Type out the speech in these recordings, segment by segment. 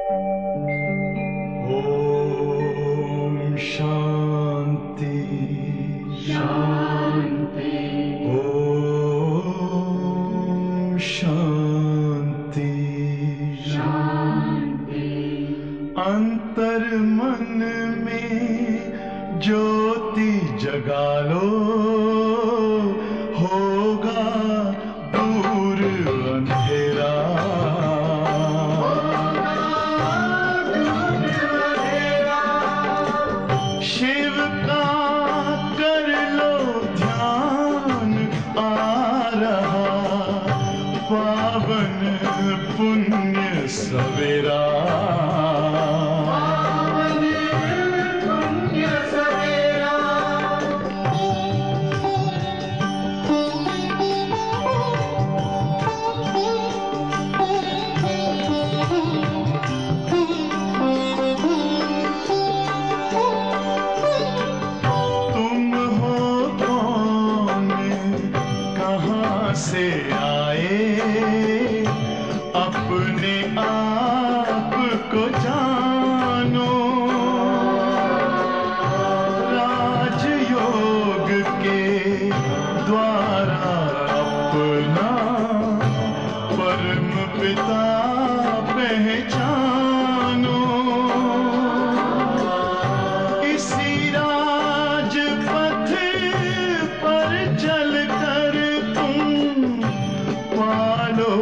ओम शांति शांति। ओम शांति शांति। अंतर मन में ज्योति जगा लो, होगा दूर अंधेरा। शिव का कर लो ध्यान, आ रहा पावन पुण्य सवेरा। से आए अपने आप को जानो, राजयोग के द्वारा अपना परम पिता पहचानो। इसी राजपथ पर चलकर पालो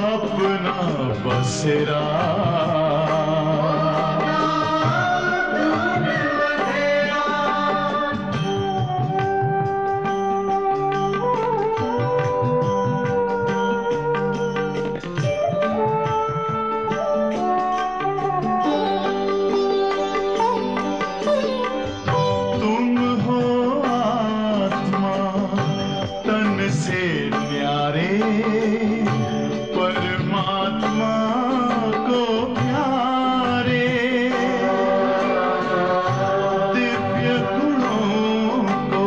अपना बसेरा। तुम हो आत्मा तन से न्यारे, परमात्मा को प्यारे। दिव्य गुणों को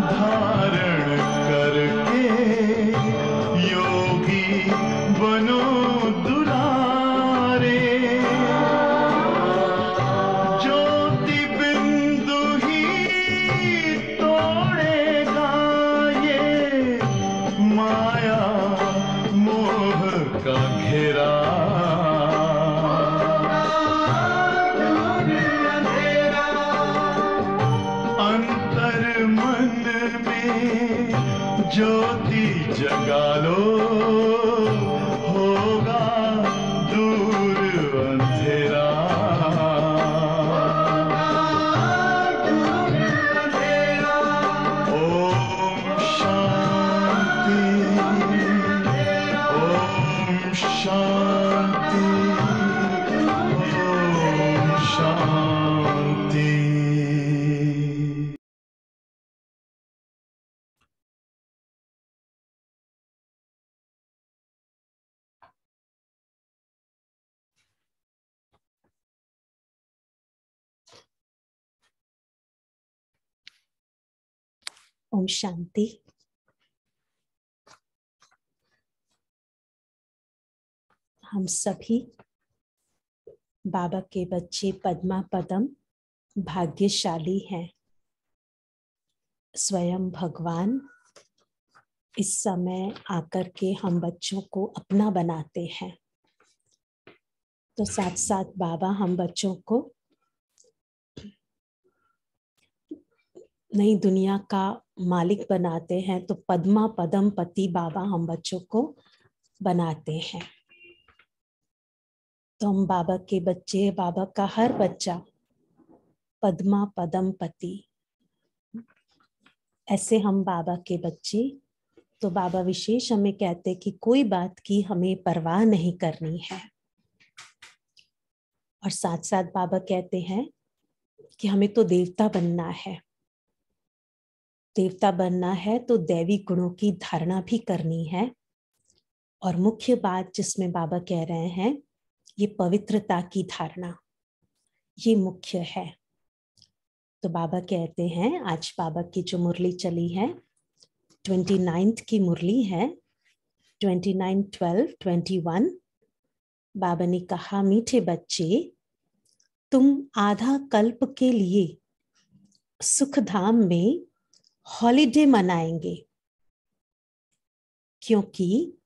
धारण करके योगी बनो दुलारे। ज्योति बिंदु ही तोड़ेगा ये माया मोह का घेरा। अंतर मन में ज्योति जगा लो, होगा दूर अंधेरा। ओम शांति ओम शांति ओम शांति। ओम शांति। हम सभी बाबा के बच्चे पद्मा पदम भाग्यशाली हैं। स्वयं भगवान इस समय आकर के हम बच्चों को अपना बनाते हैं, तो साथ साथ बाबा हम बच्चों को नई दुनिया का मालिक बनाते हैं। तो पद्मा पदम पति बाबा हम बच्चों को बनाते हैं। तो हम बाबा के बच्चे, बाबा का हर बच्चा पद्मा पदम पति, ऐसे हम बाबा के बच्चे। तो बाबा विशेष हमें कहते कि कोई बात की हमें परवाह नहीं करनी है। और साथ साथ बाबा कहते हैं कि हमें तो देवता बनना है। देवता बनना है तो दैवी गुणों की धारणा भी करनी है। और मुख्य बात जिसमें बाबा कह रहे हैं, ये पवित्रता की धारणा, ये मुख्य है। तो बाबा कहते हैं, आज बाबा की जो मुरली चली है 29 की मुरली है, 29, 12, 21। बाबा ने कहा, मीठे बच्चे, तुम आधा कल्प के लिए सुखधाम में हॉलिडे मनाएंगे, क्योंकि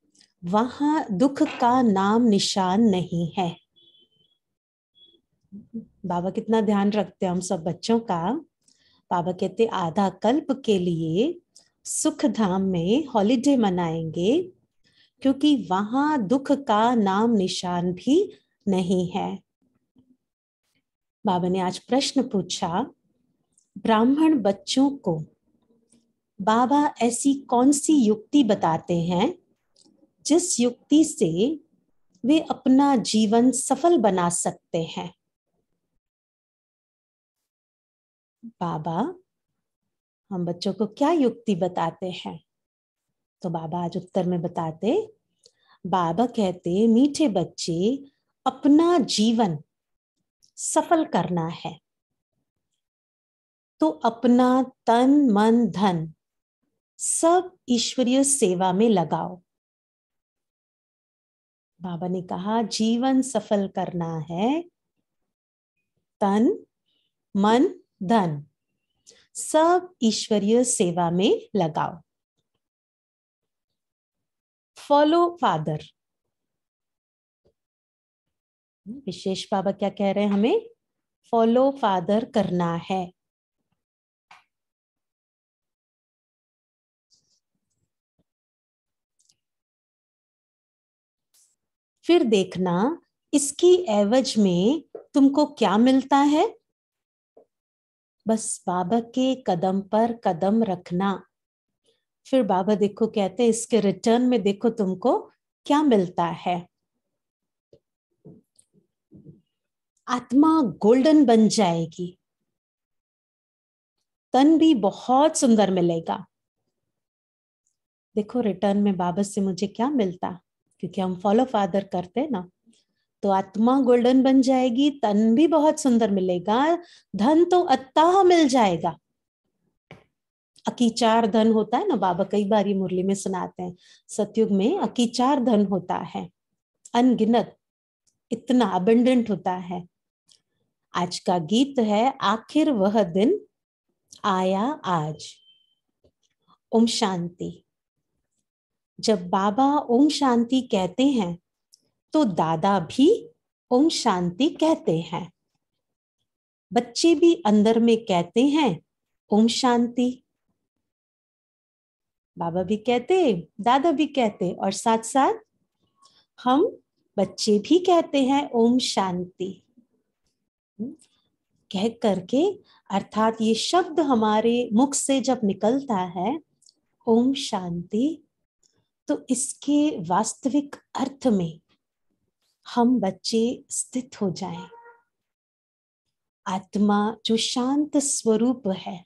वहां दुख का नाम निशान नहीं है। बाबा कितना ध्यान रखते हैं हम सब बच्चों का। बाबा कहते आधा कल्प के लिए सुख धाम में हॉलिडे मनाएंगे, क्योंकि वहां दुख का नाम निशान भी नहीं है। बाबा ने आज प्रश्न पूछा, ब्राह्मण बच्चों को बाबा ऐसी कौन सी युक्ति बताते हैं जिस युक्ति से वे अपना जीवन सफल बना सकते हैं? बाबा हम बच्चों को क्या युक्ति बताते हैं? तो बाबा आज उत्तर में बताते, बाबा कहते, मीठे बच्चे, अपना जीवन सफल करना है तो अपना तन मन धन सब ईश्वरीय सेवा में लगाओ। बाबा ने कहा जीवन सफल करना है, तन मन धन सब ईश्वरीय सेवा में लगाओ। Follow father. विशेष बाबा क्या कह रहे हैं हमें? फॉलो फादर करना है। फिर देखना इसकी एवज में तुमको क्या मिलता है। बस बाबा के कदम पर कदम रखना। फिर बाबा देखो कहते हैं इसके रिटर्न में देखो तुमको क्या मिलता है। आत्मा गोल्डन बन जाएगी, तन भी बहुत सुंदर मिलेगा। देखो रिटर्न में बाबा से मुझे क्या मिलता, क्योंकि हम फॉलो फादर करते हैं ना, तो आत्मा गोल्डन बन जाएगी, तन भी बहुत सुंदर मिलेगा, धन तो अत्ताह मिल जाएगा। अकीचार धन होता है ना, बाबा कई बार ये मुरली में सुनाते हैं, सतयुग में अकीचार धन होता है, अनगिनत, इतना अबंडेंट होता है। आज का गीत है, आखिर वह दिन आया आज। ओम शांति। जब बाबा ओम शांति कहते हैं तो दादा भी ओम शांति कहते हैं, बच्चे भी अंदर में कहते हैं ओम शांति। बाबा भी कहते, दादा भी कहते, और साथ साथ हम बच्चे भी कहते हैं ओम शांति। कह करके, अर्थात ये शब्द हमारे मुख से जब निकलता है ओम शांति, तो इसके वास्तविक अर्थ में हम बच्चे स्थित हो जाएं। आत्मा जो शांत स्वरूप है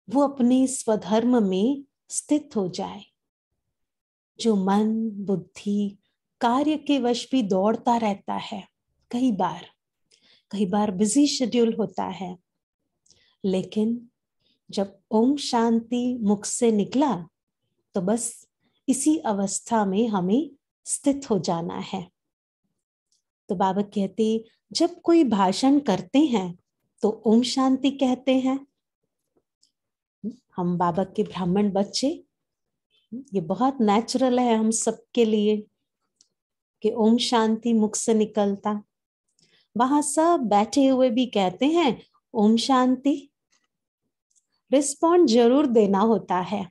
वो अपने स्वधर्म में स्थित हो जाए। जो मन बुद्धि कार्य के वश भी दौड़ता रहता है, कई बार बिजी शेड्यूल होता है, लेकिन जब ओम शांति मुख से निकला तो बस इसी अवस्था में हमें स्थित हो जाना है। तो बाबा कहते, जब कोई भाषण करते हैं तो ओम शांति कहते हैं। हम बाबा के ब्राह्मण बच्चे, ये बहुत नेचुरल है हम सबके लिए कि ओम शांति मुख से निकलता। वहां सब बैठे हुए भी कहते हैं ओम शांति। रिस्पॉन्ड जरूर देना होता है।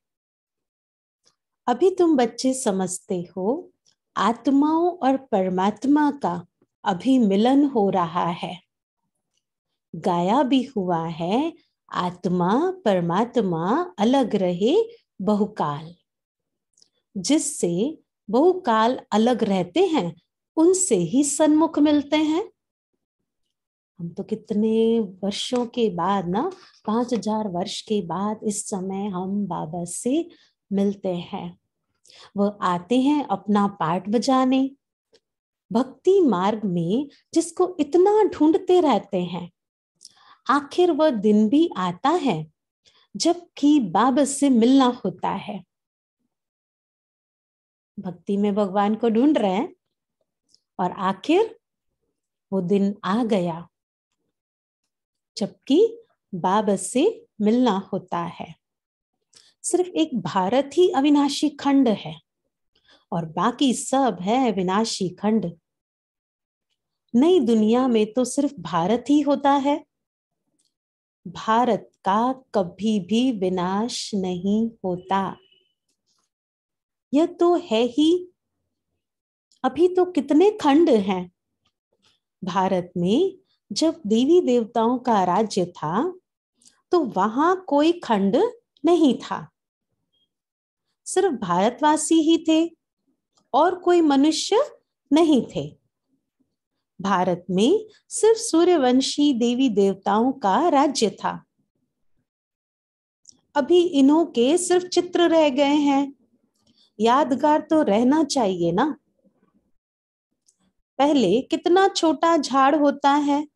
अभी तुम बच्चे समझते हो आत्माओं और परमात्मा का अभी मिलन हो रहा है। गाया भी हुआ है, आत्मा परमात्मा अलग रहे बहुकाल। जिससे बहुकाल अलग रहते हैं उनसे ही सन्मुख मिलते हैं। हम तो कितने वर्षों के बाद ना, 5000 वर्ष के बाद इस समय हम बाबा से मिलते हैं। वह आते हैं अपना पाठ बजाने। भक्ति मार्ग में जिसको इतना ढूंढते रहते हैं, आखिर वह दिन भी आता है जबकि बाबा से मिलना होता है। भक्ति में भगवान को ढूंढ रहे हैं, और आखिर वो दिन आ गया जबकि बाबा से मिलना होता है। सिर्फ एक भारत ही अविनाशी खंड है और बाकी सब है विनाशी खंड। नई दुनिया में तो सिर्फ भारत ही होता है। भारत का कभी भी विनाश नहीं होता। यह तो है ही। अभी तो कितने खंड हैं। भारत में जब देवी देवताओं का राज्य था तो वहां कोई खंड नहीं था। सिर्फ भारतवासी ही थे और कोई मनुष्य नहीं थे। भारत में सिर्फ सूर्यवंशी देवी देवताओं का राज्य था। अभी इन्हों के सिर्फ चित्र रह गए हैं। यादगार तो रहना चाहिए ना। पहले कितना छोटा झाड़ होता है,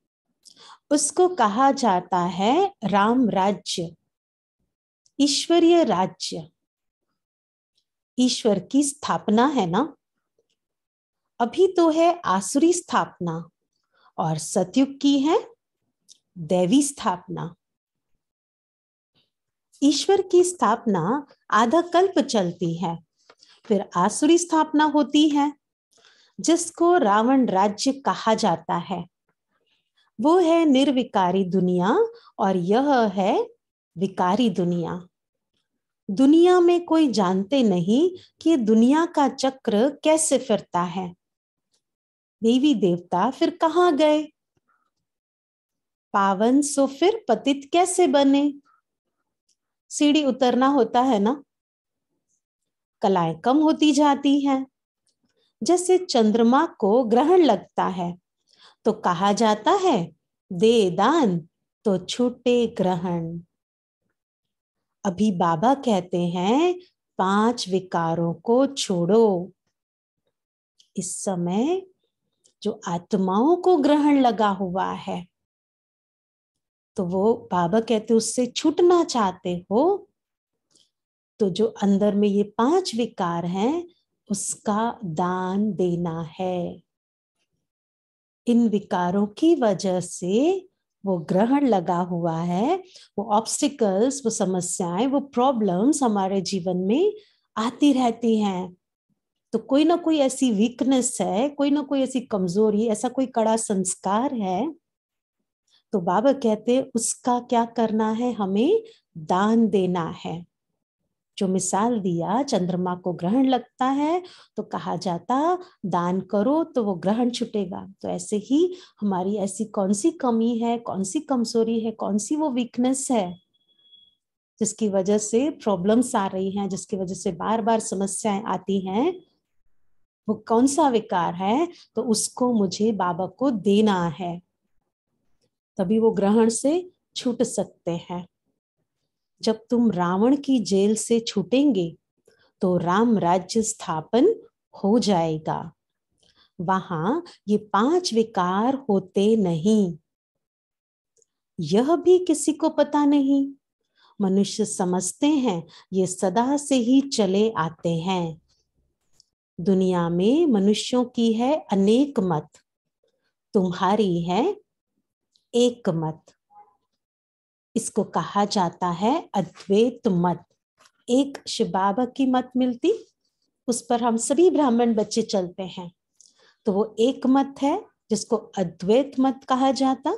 उसको कहा जाता है राम राज्य, ईश्वरीय राज्य। ईश्वर की स्थापना है ना। अभी तो है आसुरी स्थापना और सतयुग की है दैवी स्थापना। ईश्वर की स्थापना आधा कल्प चलती है, फिर आसुरी स्थापना होती है जिसको रावण राज्य कहा जाता है। वो है निर्विकारी दुनिया और यह है विकारी दुनिया। दुनिया में कोई जानते नहीं कि दुनिया का चक्र कैसे फिरता है। देवी देवता फिर कहाँ गए? पावन सो फिर पतित कैसे बने? सीढ़ी उतरना होता है ना। कलाएं कम होती जाती हैं। जैसे चंद्रमा को ग्रहण लगता है तो कहा जाता है दे दान तो छूटे ग्रहण। अभी बाबा कहते हैं 5 विकारों को छोड़ो। इस समय जो आत्माओं को ग्रहण लगा हुआ है तो वो बाबा कहते उससे छूटना चाहते हो तो जो अंदर में ये 5 विकार हैं उसका दान देना है। इन विकारों की वजह से वो ग्रहण लगा हुआ है, वो ऑब्स्टिकल्स, वो समस्याएं, वो प्रॉब्लम्स हमारे जीवन में आती रहती हैं। तो कोई ना कोई ऐसी वीकनेस है, कोई ना कोई ऐसी कमजोरी, ऐसा कोई कड़ा संस्कार है। तो बाबा कहते उसका क्या करना है? हमें दान देना है। जो मिसाल दिया, चंद्रमा को ग्रहण लगता है तो कहा जाता दान करो तो वो ग्रहण छूटेगा। तो ऐसे ही हमारी ऐसी कौन सी कमी है, कौन सी कमजोरी है, कौन सी वो वीकनेस है जिसकी वजह से प्रॉब्लम्स आ रही हैं, जिसकी वजह से बार बार समस्याएं आती हैं, वो कौन सा विकार है? तो उसको मुझे बाबा को देना है, तभी वो ग्रहण से छूट सकते हैं। जब तुम रावण की जेल से छूटेंगे तो राम राज्य स्थापन हो जाएगा। वहां ये 5 विकार होते नहीं। यह भी किसी को पता नहीं। मनुष्य समझते हैं ये सदा से ही चले आते हैं। दुनिया में मनुष्यों की है अनेक मत, तुम्हारी है एक मत। इसको कहा जाता है अद्वैत मत। एक शिव बाबा की मत मिलती, उस पर हम सभी ब्राह्मण बच्चे चलते हैं, तो वो एक मत है जिसको अद्वैत मत कहा जाता।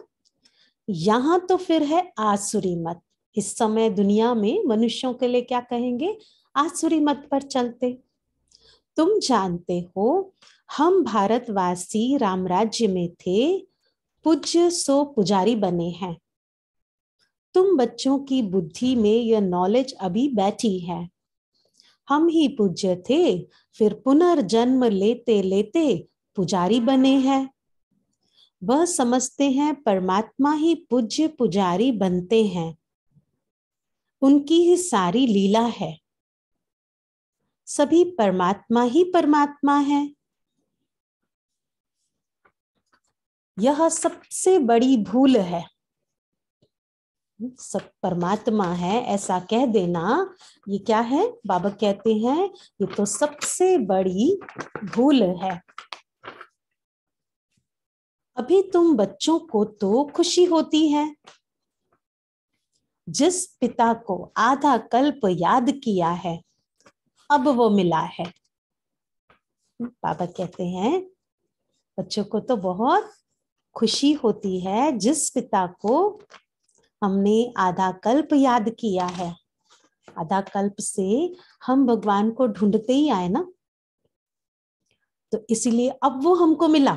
यहां तो फिर है आसुरी मत। इस समय दुनिया में मनुष्यों के लिए क्या कहेंगे? आसुरी मत पर चलते। तुम जानते हो हम भारतवासी राम राज्य में थे, पूज्य सो पुजारी बने हैं। तुम बच्चों की बुद्धि में यह नॉलेज अभी बैठी है। हम ही पूज्य थे, फिर पुनर्जन्म लेते लेते पुजारी बने हैं। वह समझते हैं परमात्मा ही पूज्य पुजारी बनते हैं, उनकी ही सारी लीला है। सभी परमात्मा ही परमात्मा है। यह सबसे बड़ी भूल है। सब परमात्मा है ऐसा कह देना, ये क्या है? बाबा कहते हैं ये तो सबसे बड़ी भूल है। अभी तुम बच्चों को तो खुशी होती है, जिस पिता को आधा कल्प याद किया है अब वो मिला है। बाबा कहते हैं बच्चों को तो बहुत खुशी होती है जिस पिता को हमने आधा कल्प याद किया है। आधा कल्प से हम भगवान को ढूंढते ही आए ना, तो इसीलिए अब वो हमको मिला।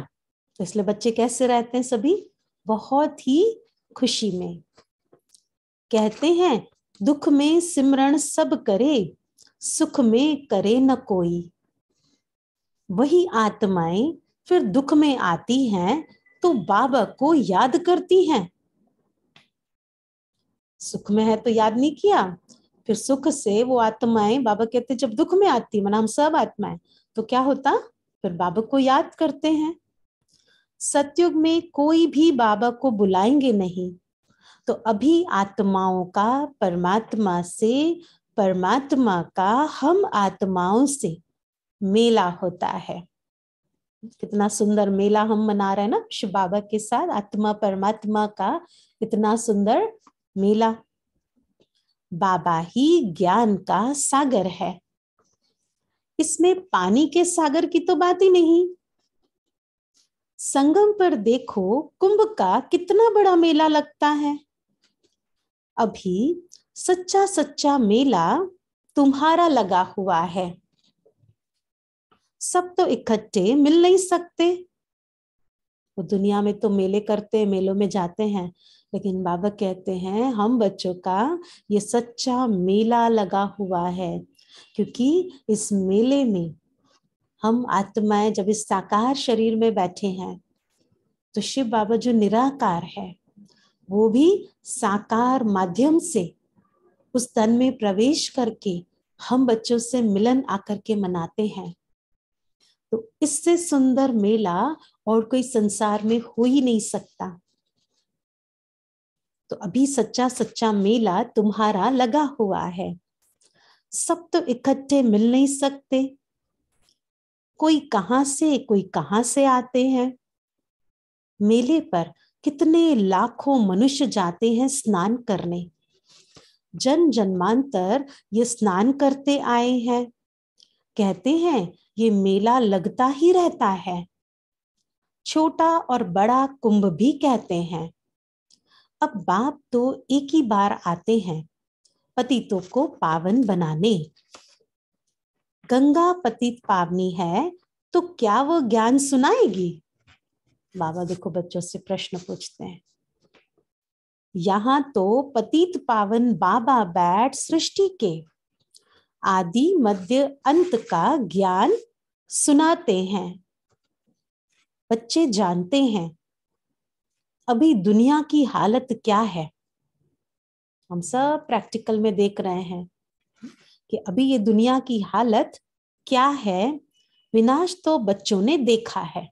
तो इसलिए बच्चे कैसे रहते हैं सभी, बहुत ही खुशी में। कहते हैं दुख में सिमरण सब करे, सुख में करे न कोई। वही आत्माएं फिर दुख में आती हैं तो बाबा को याद करती हैं। सुख में है तो याद नहीं किया, फिर सुख से वो आत्माएं, बाबा कहते जब दुख में आती, माना हम सब आत्माएं, तो क्या होता, फिर बाबा को याद करते हैं। सतयुग में कोई भी बाबा को बुलाएंगे नहीं, तो अभी आत्माओं का परमात्मा से, परमात्मा का हम आत्माओं से मेला होता है। कितना सुंदर मेला हम मना रहे हैं ना शिव बाबा के साथ, आत्मा परमात्मा का इतना सुंदर मेला। बाबा ही ज्ञान का सागर है, इसमें पानी के सागर की तो बात ही नहीं। संगम पर देखो कुंभ का कितना बड़ा मेला लगता है। अभी सच्चा सच्चा मेला तुम्हारा लगा हुआ है। सब तो इकट्ठे मिल नहीं सकते। वो दुनिया में तो मेले करते, मेलों में जाते हैं, लेकिन बाबा कहते हैं हम बच्चों का ये सच्चा मेला लगा हुआ है, क्योंकि इस मेले में हम आत्माएं जब इस साकार शरीर में बैठे हैं, तो शिव बाबा जो निराकार है वो भी साकार माध्यम से उस तन में प्रवेश करके हम बच्चों से मिलन आकर के मनाते हैं। तो इससे सुंदर मेला और कोई संसार में हो ही नहीं सकता। तो अभी सच्चा सच्चा मेला तुम्हारा लगा हुआ है। सब तो इकट्ठे मिल नहीं सकते, कोई कहां से आते हैं। मेले पर कितने लाखों मनुष्य जाते हैं स्नान करने। जन जन्मांतर ये स्नान करते आए हैं। कहते हैं ये मेला लगता ही रहता है। छोटा और बड़ा कुंभ भी कहते हैं। अब बाप तो एक ही बार आते हैं पतितों को पावन बनाने। गंगा पतित पावनी है तो क्या वो ज्ञान सुनाएगी। बाबा देखो बच्चों से प्रश्न पूछते हैं। यहां तो पतित पावन बाबा बैठ सृष्टि के आदि मध्य अंत का ज्ञान सुनाते हैं। बच्चे जानते हैं अभी दुनिया की हालत क्या है। हम सब प्रैक्टिकल में देख रहे हैं कि अभी ये दुनिया की हालत क्या है। विनाश तो बच्चों ने देखा है,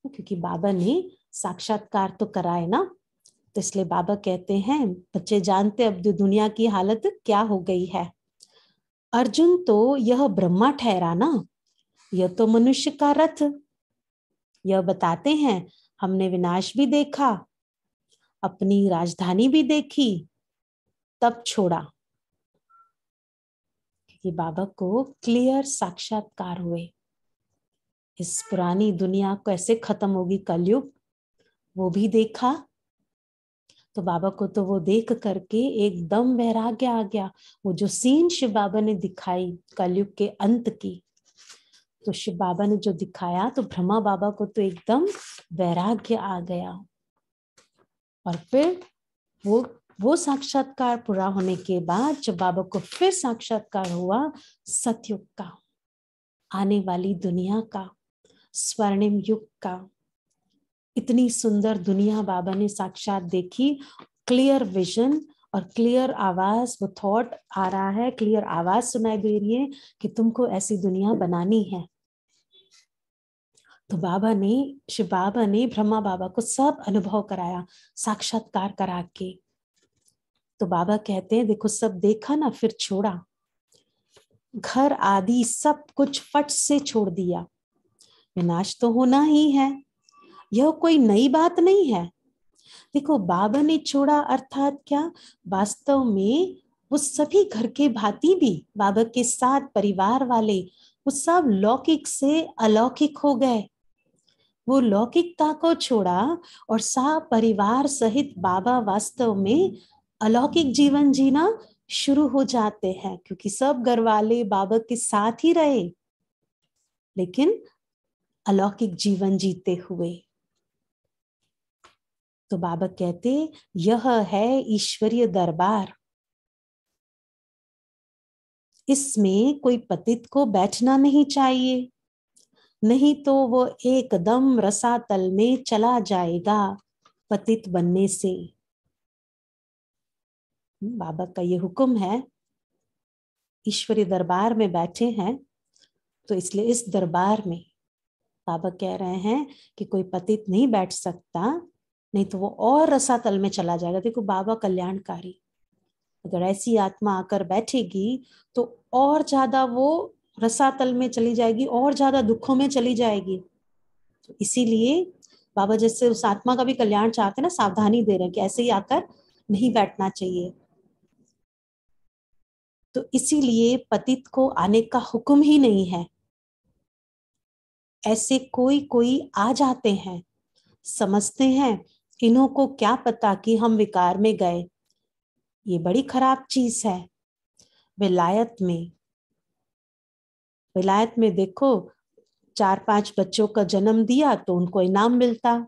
क्योंकि बाबा ने साक्षात्कार तो कराए ना, तो इसलिए बाबा कहते हैं बच्चे जानते अब दुनिया की हालत क्या हो गई है। अर्जुन तो यह ब्रह्मा ठहरा ना, यह तो मनुष्य का रथ। यह बताते हैं हमने विनाश भी देखा, अपनी राजधानी भी देखी, तब छोड़ा। कि बाबा को क्लियर साक्षात्कार हुए। इस पुरानी दुनिया कैसे खत्म होगी कलयुग, वो भी देखा। तो बाबा को तो वो देख करके एकदम वैराग्य आ गया। वो जो सीन शिव बाबा ने दिखाई कलयुग के अंत की, तो शिव बाबा ने जो दिखाया तो ब्रह्मा बाबा को तो एकदम वैराग्य आ गया। और फिर वो साक्षात्कार पूरा होने के बाद जब बाबा को फिर साक्षात्कार हुआ सतयुग का, आने वाली दुनिया का, स्वर्णिम युग का, इतनी सुंदर दुनिया बाबा ने साक्षात देखी। क्लियर विजन और क्लियर आवाज, वो थॉट आ रहा है, क्लियर आवाज सुनाई दे रही है कि तुमको ऐसी दुनिया बनानी है। तो बाबा ने, शिव बाबा ने ब्रह्मा बाबा को सब अनुभव कराया साक्षात्कार करा के। तो बाबा कहते हैं देखो सब देखा ना, फिर छोड़ा। घर आदि सब कुछ फट से छोड़ दिया। विनाश तो होना ही है, यह कोई नई बात नहीं है। देखो, बाबा ने छोड़ा अर्थात क्या, वास्तव में वो सभी घर के भांति भी बाबा के साथ परिवार वाले वो सब लौकिक से अलौकिक हो गए। वो लौकिकता को छोड़ा और सब परिवार सहित बाबा वास्तव में अलौकिक जीवन जीना शुरू हो जाते हैं, क्योंकि सब घर वाले बाबा के साथ ही रहे, लेकिन अलौकिक जीवन जीते हुए। तो बाबा कहते, यह है ईश्वरीय दरबार। इसमें कोई पतित को बैठना नहीं चाहिए, नहीं तो वो एकदम रसातल में चला जाएगा पतित बनने से। बाबा का ये हुक्म है। ईश्वरीय दरबार में बैठे हैं, तो इसलिए इस दरबार में बाबा कह रहे हैं कि कोई पतित नहीं बैठ सकता, नहीं तो वो और रसातल में चला जाएगा। देखो, बाबा कल्याणकारी, अगर ऐसी आत्मा आकर बैठेगी तो और ज्यादा वो रसातल में चली जाएगी, और ज्यादा दुखों में चली जाएगी। तो इसीलिए बाबा जैसे उस आत्मा का भी कल्याण चाहते हैं ना, सावधानी दे रहे हैं कि ऐसे ही आकर नहीं बैठना चाहिए। तो इसीलिए पतित को आने का हुक्म ही नहीं है। ऐसे कोई कोई आ जाते हैं, समझते हैं इन्हों को क्या पता कि हम विकार में गए। ये बड़ी खराब चीज है। विलायत में देखो, 4-5 बच्चों का जन्म दिया तो उनको इनाम मिलता।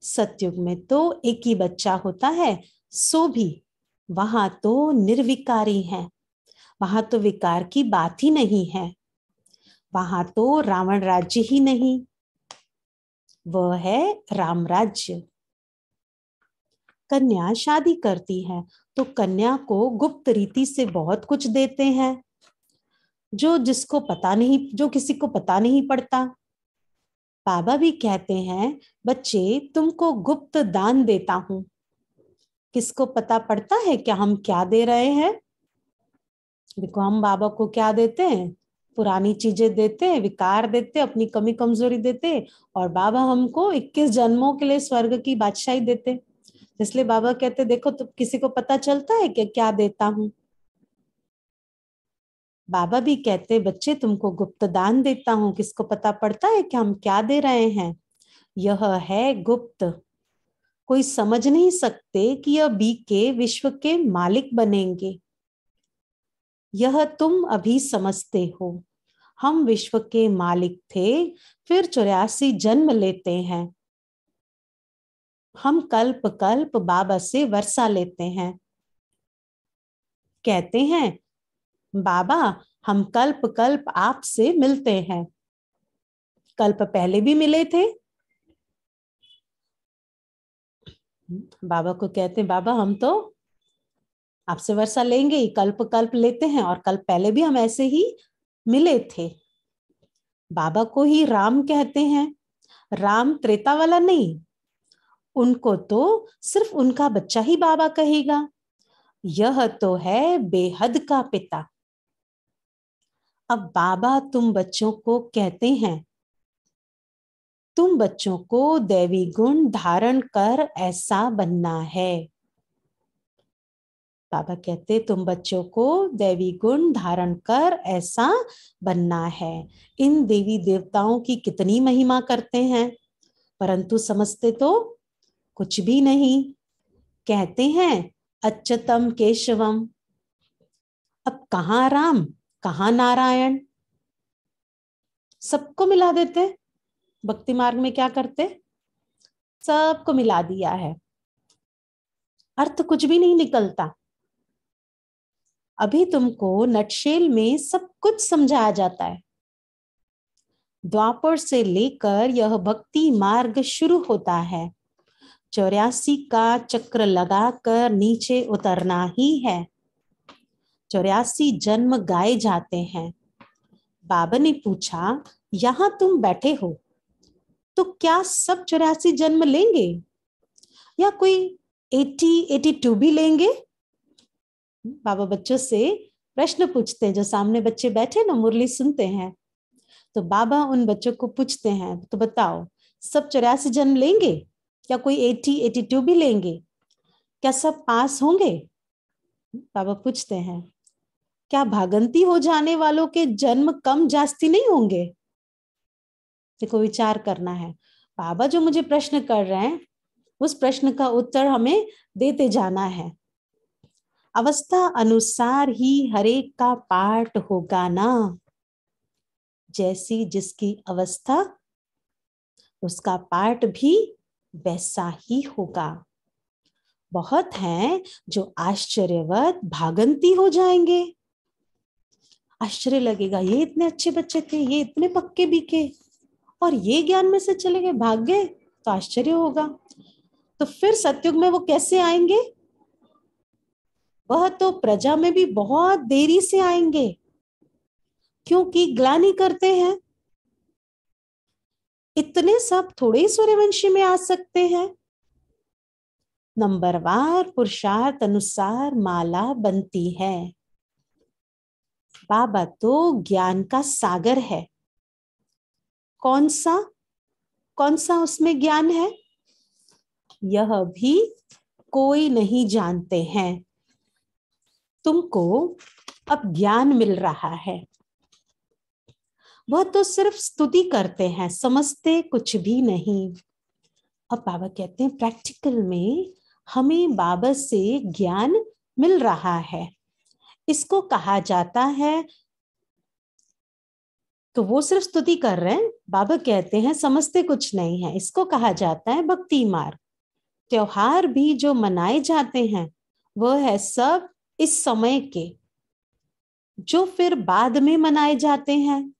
सतयुग में तो एक ही बच्चा होता है, सो भी वहां तो निर्विकारी है, वहां तो विकार की बात ही नहीं है, वहां तो रावण राज्य ही नहीं, वह है राम राज्य। कन्या शादी करती है तो कन्या को गुप्त रीति से बहुत कुछ देते हैं, जो किसी को पता नहीं पड़ता। बाबा भी कहते हैं, बच्चे तुमको गुप्त दान देता हूं। किसको पता पड़ता है क्या हम क्या दे रहे हैं? देखो, हम बाबा को क्या देते हैं? पुरानी चीजें देते हैं, विकार देते, अपनी कमी कमजोरी देते, और बाबा हमको 21 जन्मों के लिए स्वर्ग की बादशाही देते। इसलिए बाबा कहते, देखो तो किसी को पता चलता है कि क्या देता हूं। बाबा भी कहते, बच्चे तुमको गुप्त दान देता हूं, किसको पता पड़ता है कि हम क्या दे रहे हैं? यह है गुप्त, कोई समझ नहीं सकते कि यह बीके विश्व के मालिक बनेंगे। यह तुम अभी समझते हो। हम विश्व के मालिक थे, फिर 84 जन्म लेते हैं। हम कल्प कल्प बाबा से वर्षा लेते हैं। कहते हैं, बाबा हम कल्प कल्प आपसे मिलते हैं। कल्प पहले भी मिले थे। बाबा को कहते हैं, बाबा हम तो आपसे वर्षा लेंगे ही, कल्प कल्प लेते हैं, और कल्प पहले भी हम ऐसे ही मिले थे। बाबा को ही राम कहते हैं। राम त्रेता वाला नहीं, उनको तो सिर्फ उनका बच्चा ही बाबा कहेगा। यह तो है बेहद का पिता। अब बाबा तुम बच्चों को कहते हैं, तुम बच्चों को दैवी गुण धारण कर ऐसा बनना है। बाबा कहते, तुम बच्चों को दैवी गुण धारण कर ऐसा बनना है। इन देवी देवताओं की कितनी महिमा करते हैं, परंतु समझते तो कुछ भी नहीं। कहते हैं अच्युतम केशवम। अब कहाँ राम, कहाँ नारायण, सबको मिला देते। भक्ति मार्ग में क्या करते, सबको मिला दिया है, अर्थ कुछ भी नहीं निकलता। अभी तुमको नटशेल में सब कुछ समझाया जाता है। द्वापर से लेकर यह भक्ति मार्ग शुरू होता है। 84 का चक्र लगाकर नीचे उतरना ही है। 84 जन्म गाए जाते हैं। बाबा ने पूछा, यहां तुम बैठे हो तो क्या सब 84 जन्म लेंगे, या कोई 82 भी लेंगे? बाबा बच्चों से प्रश्न पूछते हैं, जो सामने बच्चे बैठे ना मुरली सुनते हैं। तो बाबा उन बच्चों को पूछते हैं, तो बताओ सब 84 जन्म लेंगे? क्या कोई 80, 82 भी लेंगे? क्या सब पास होंगे? बाबा पूछते हैं, क्या भागंती हो जाने वालों के जन्म कम जास्ती नहीं होंगे? देखो, विचार करना है। बाबा जो मुझे प्रश्न कर रहे हैं, उस प्रश्न का उत्तर हमें देते जाना है। अवस्था अनुसार ही हरेक का पाठ होगा ना। जैसी जिसकी अवस्था, उसका पाठ भी वैसा ही होगा। बहुत हैं जो आश्चर्यवत भागंती हो जाएंगे। आश्चर्य लगेगा, ये इतने अच्छे बच्चे थे, ये इतने पक्के बीके, और ये ज्ञान में से चले गए, भाग गए, तो आश्चर्य होगा। तो फिर सतयुग में वो कैसे आएंगे? वह तो प्रजा में भी बहुत देरी से आएंगे, क्योंकि ग्लानि करते हैं। इतने सब थोड़े ही सूर्यवंशी में आ सकते हैं। नंबरवार पुरुषार्थ अनुसार माला बनती है। बाबा तो ज्ञान का सागर है। कौन सा उसमें ज्ञान है, यह भी कोई नहीं जानते हैं। तुमको अब ज्ञान मिल रहा है, वह तो सिर्फ स्तुति करते हैं, समझते कुछ भी नहीं। अब बाबा कहते हैं प्रैक्टिकल में हमें बाबा से ज्ञान मिल रहा है। इसको कहा जाता है, तो वो सिर्फ स्तुति कर रहे हैं, बाबा कहते हैं समझते कुछ नहीं है। इसको कहा जाता है भक्ति मार्ग। त्योहार भी जो मनाए जाते हैं वह है सब इस समय के, जो फिर बाद में मनाए जाते हैं।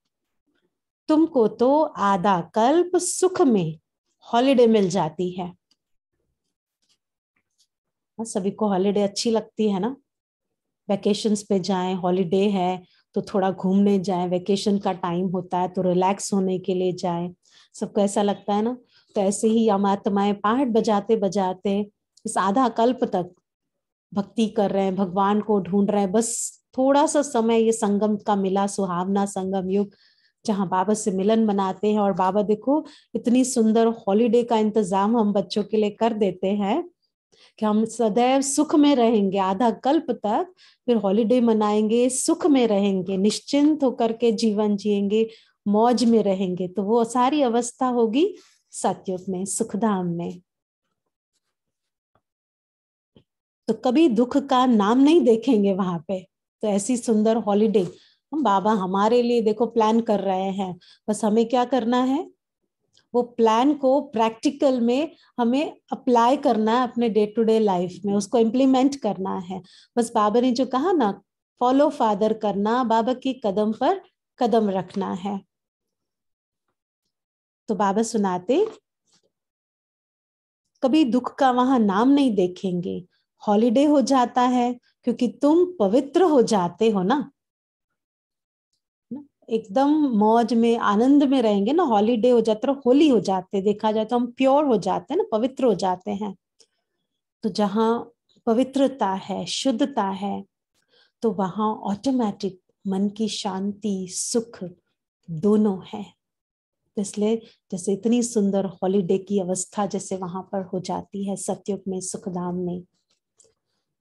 तुमको तो आधा कल्प सुख में हॉलिडे मिल जाती है। सभी को हॉलिडे अच्छी लगती है ना, वैकेशंस पे जाएं, हॉलिडे है तो थोड़ा घूमने जाएं, वैकेशन का टाइम होता है तो रिलैक्स होने के लिए जाएं, सबको ऐसा लगता है ना। तो ऐसे ही हम आत्माएं पाठ बजाते बजाते इस आधा कल्प तक भक्ति कर रहे हैं, भगवान को ढूंढ रहे हैं। बस थोड़ा सा समय ये संगम का मिला, सुहावना संगम युग, जहाँ बाबा से मिलन बनाते हैं। और बाबा देखो इतनी सुंदर हॉलिडे का इंतजाम हम बच्चों के लिए कर देते हैं कि हम सदैव सुख में रहेंगे आधा कल्प तक, फिर हॉलिडे मनाएंगे, सुख में रहेंगे, निश्चिंत होकर के जीवन जिएंगे, मौज में रहेंगे। तो वो सारी अवस्था होगी सतयुग में, सुखधाम में। तो कभी दुख का नाम नहीं देखेंगे वहां पे। तो ऐसी सुंदर हॉलिडे हम बाबा हमारे लिए देखो प्लान कर रहे हैं। बस हमें क्या करना है, वो प्लान को प्रैक्टिकल में हमें अप्लाई करना है अपने डे टू डे लाइफ में, उसको इम्प्लीमेंट करना है। बस बाबा ने जो कहा ना, फॉलो फादर करना, बाबा की कदम पर कदम रखना है। तो बाबा सुनाते, कभी दुख का वहां नाम नहीं देखेंगे, हॉलिडे हो जाता है क्योंकि तुम पवित्र हो जाते हो ना, एकदम मौज में आनंद में रहेंगे ना। हॉलीडे हो जाते, होली हो जाते, देखा जाए तो हम प्योर हो जाते हैं ना, पवित्र हो जाते हैं। तो जहाँ पवित्रता है, शुद्धता है, तो वहां ऑटोमेटिक मन की शांति, सुख दोनों है। इसलिए जैसे इतनी सुंदर हॉलीडे की अवस्था जैसे वहां पर हो जाती है सतयुग में, सुखधाम में।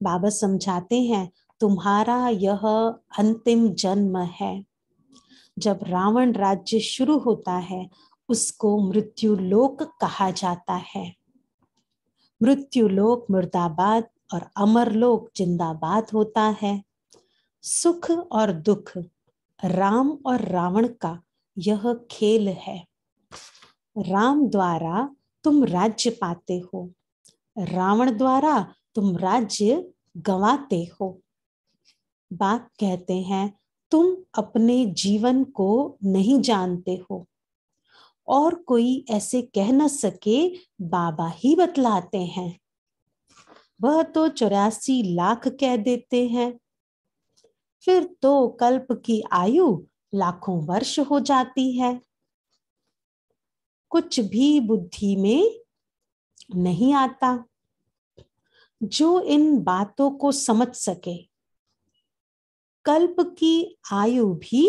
बाबा समझाते हैं तुम्हारा यह अंतिम जन्म है। जब रावण राज्य शुरू होता है उसको मृत्यु लोक कहा जाता है। मृत्यु लोक मुर्दाबाद और अमर लोक जिंदाबाद होता है। सुख और दुख, राम और रावण का यह खेल है। राम द्वारा तुम राज्य पाते हो, रावण द्वारा तुम राज्य गंवाते हो। बाप कहते हैं तुम अपने जीवन को नहीं जानते हो, और कोई ऐसे कह न सके, बाबा ही बतलाते हैं। वह तो 84 लाख कह देते हैं, फिर तो कल्प की आयु लाखों वर्ष हो जाती है। कुछ भी बुद्धि में नहीं आता जो इन बातों को समझ सके। कल्प की आयु भी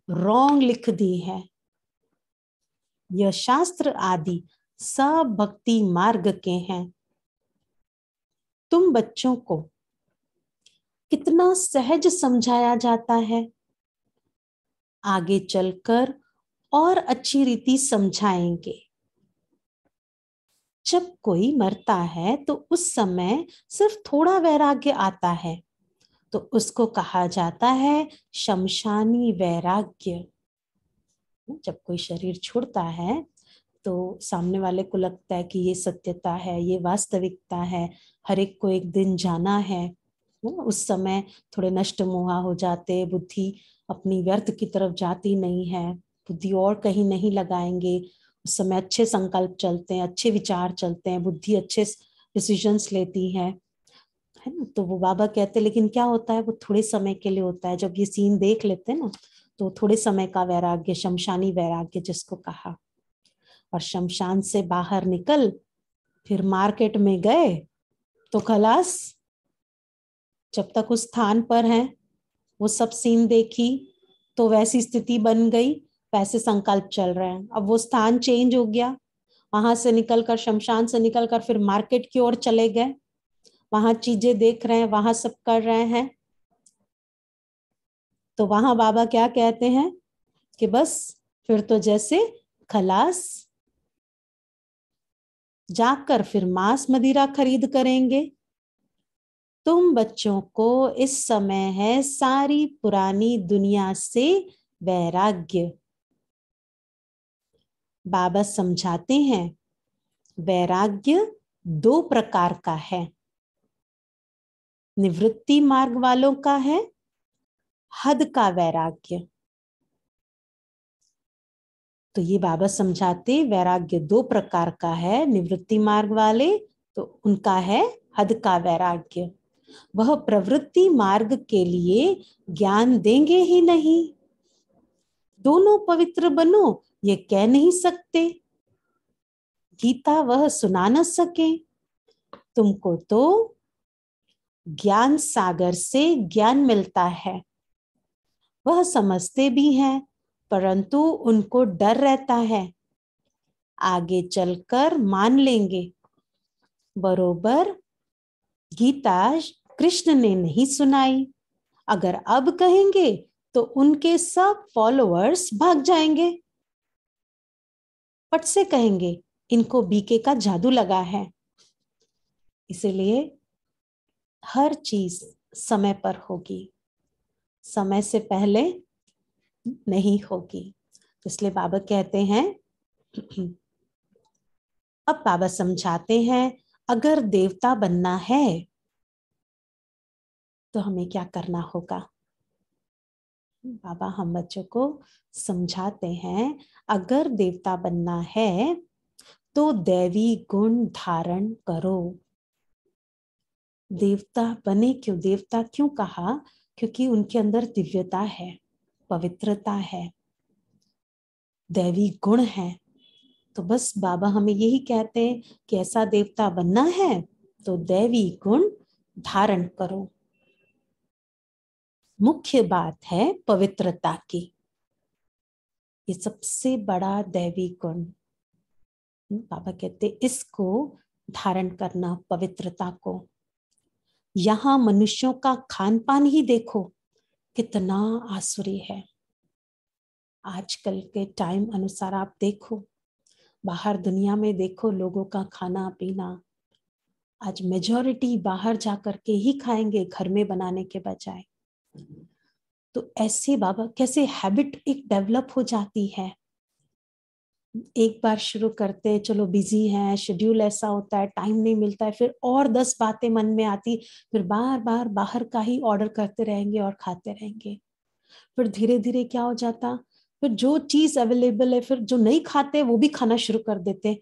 रॉन्ग लिख दी है। यह शास्त्र आदि सब भक्ति मार्ग के हैं। तुम बच्चों को कितना सहज समझाया जाता है, आगे चलकर और अच्छी रीति समझाएंगे। जब कोई मरता है तो उस समय सिर्फ थोड़ा वैराग्य आता है, तो उसको कहा जाता है शमशानी वैराग्य। जब कोई शरीर छोड़ता है तो सामने वाले को लगता है कि ये सत्यता है, ये वास्तविकता है, हर एक को एक दिन जाना है। उस समय थोड़े नष्ट मोहा हो जाते, बुद्धि अपनी व्यर्थ की तरफ जाती नहीं है, बुद्धि और कहीं नहीं लगाएंगे। उस समय अच्छे संकल्प चलते हैं, अच्छे विचार चलते हैं, बुद्धि अच्छे डिसीजंस लेती है ना। तो वो बाबा कहते हैं लेकिन क्या होता है, वो थोड़े समय के लिए होता है। जब ये सीन देख लेते हैं ना तो थोड़े समय का वैराग्य, शमशानी वैराग्य जिसको कहा। और शमशान से बाहर निकल फिर मार्केट में गए तो खलास। जब तक उस स्थान पर हैं, वो सब सीन देखी तो वैसी स्थिति बन गई, वैसे संकल्प चल रहे हैं। अब वो स्थान चेंज हो गया, वहां से निकलकर, शमशान से निकलकर फिर मार्केट की ओर चले गए, वहां चीजें देख रहे हैं, वहां सब कर रहे हैं। तो वहां बाबा क्या कहते हैं कि बस फिर तो जैसे खलास, जाकर फिर मांस मदिरा खरीद करेंगे। तुम बच्चों को इस समय है सारी पुरानी दुनिया से वैराग्य। बाबा समझाते हैं वैराग्य 2 प्रकार का है। निवृत्ति मार्ग वालों का है हद का वैराग्य। तो ये बाबा समझाते वैराग्य 2 प्रकार का है। निवृत्ति मार्ग वाले तो उनका है हद का वैराग्य। वह प्रवृत्ति मार्ग के लिए ज्ञान देंगे ही नहीं। दोनों पवित्र बनो ये कह नहीं सकते, गीता वह सुना न सके। तुमको तो ज्ञान सागर से ज्ञान मिलता है, वह समझते भी हैं, परंतु उनको डर रहता है आगे चलकर मान लेंगे। बरोबर गीता कृष्ण ने नहीं सुनाई, अगर अब कहेंगे तो उनके सब फॉलोअर्स भाग जाएंगे, पट से कहेंगे इनको बीके का जादू लगा है। इसलिए हर चीज समय पर होगी, समय से पहले नहीं होगी। इसलिए बाबा कहते हैं अब बाबा समझाते हैं अगर देवता बनना है तो हमें क्या करना होगा। बाबा हम बच्चों को समझाते हैं अगर देवता बनना है तो दैवी गुण धारण करो। देवता बने क्यों, देवता क्यों कहा, क्योंकि उनके अंदर दिव्यता है, पवित्रता है, दैवी गुण है। तो बस बाबा हमें यही कहते हैं कि ऐसा देवता बनना है तो दैवी गुण धारण करो। मुख्य बात है पवित्रता की, ये सबसे बड़ा दैवी गुण। बाबा कहते इसको धारण करना, पवित्रता को। यहां मनुष्यों का खान पान ही देखो कितना आसुरी है। आजकल के टाइम अनुसार आप देखो, बाहर दुनिया में देखो लोगों का खाना पीना, आज मेजॉरिटी बाहर जाकर के ही खाएंगे घर में बनाने के बजाय। तो ऐसे बाबा कैसे हैबिट एक डेवलप हो जाती है। एक बार शुरू करते हैं, चलो बिजी हैं, शेड्यूल ऐसा होता है, टाइम नहीं मिलता है, फिर और 10 बातें मन में आती, फिर बार बार बाहर का ही ऑर्डर करते रहेंगे और खाते रहेंगे। फिर धीरे धीरे क्या हो जाता, फिर जो चीज अवेलेबल है, फिर जो नहीं खाते वो भी खाना शुरू कर देते,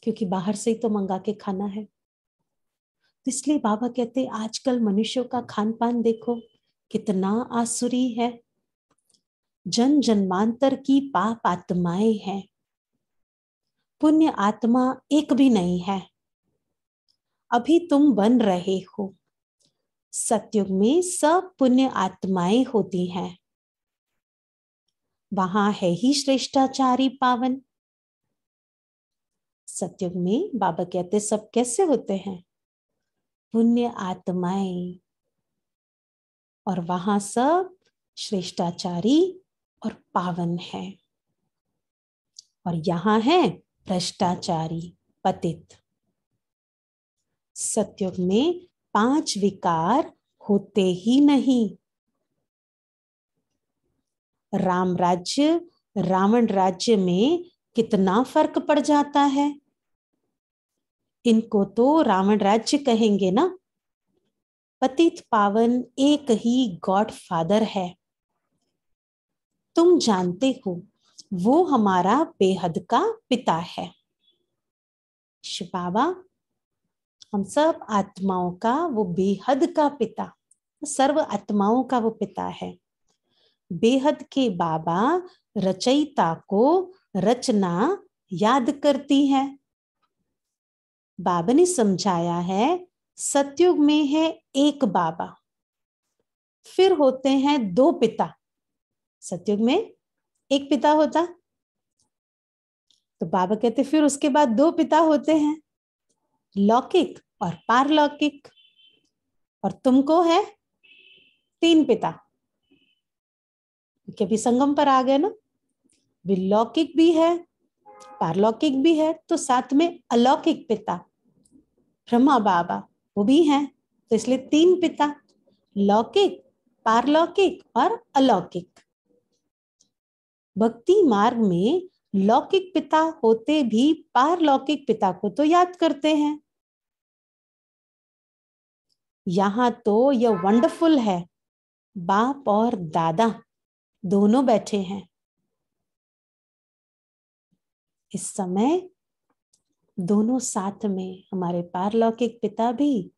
क्योंकि बाहर से ही तो मंगा के खाना है। तो इसलिए बाबा कहते आजकल मनुष्यों का खान पान देखो कितना आसुरी है। जन जन्मांतर की पाप आत्माएं हैं, पुण्य आत्मा एक भी नहीं है। अभी तुम बन रहे हो, सतयुग में सब पुण्य आत्माएं होती हैं, वहां है ही श्रेष्ठाचारी पावन। सतयुग में बाबा कहते सब कैसे होते हैं? पुण्य आत्माएं, और वहां सब श्रेष्ठाचारी और पावन है, और यहां है भ्रष्टाचारी, पतित। सतयुग में 5 विकार होते ही नहीं। राम राज्य रावण राज्य में कितना फर्क पड़ जाता है। इनको तो रावण राज्य कहेंगे ना। पतित पावन एक ही गॉड फादर है। तुम जानते हो वो हमारा बेहद का पिता है। शिव बाबा हम सब आत्माओं का वो बेहद का पिता, सर्व आत्माओं का वो पिता है। बेहद के बाबा रचयिता को रचना याद करती है। बाबा ने समझाया है सतयुग में है एक बाबा, फिर होते हैं 2 पिता। सतयुग में एक पिता होता, तो बाबा कहते फिर उसके बाद 2 पिता होते हैं, लौकिक और पारलौकिक। और तुमको है 3 पिता, क्योंकि अभी संगम पर आ गए ना। लौकिक भी है, पारलौकिक भी है, तो साथ में अलौकिक पिता ब्रह्मा बाबा वो भी हैं। तो इसलिए 3 पिता, लौकिक, पारलौकिक और अलौकिक। भक्ति मार्ग में लौकिक पिता होते भी पारलौकिक पिता को तो याद करते हैं। यहां तो यह वंडरफुल है, बाप और दादा दोनों बैठे हैं। इस समय दोनों साथ में, हमारे पारलौकिक पिता भी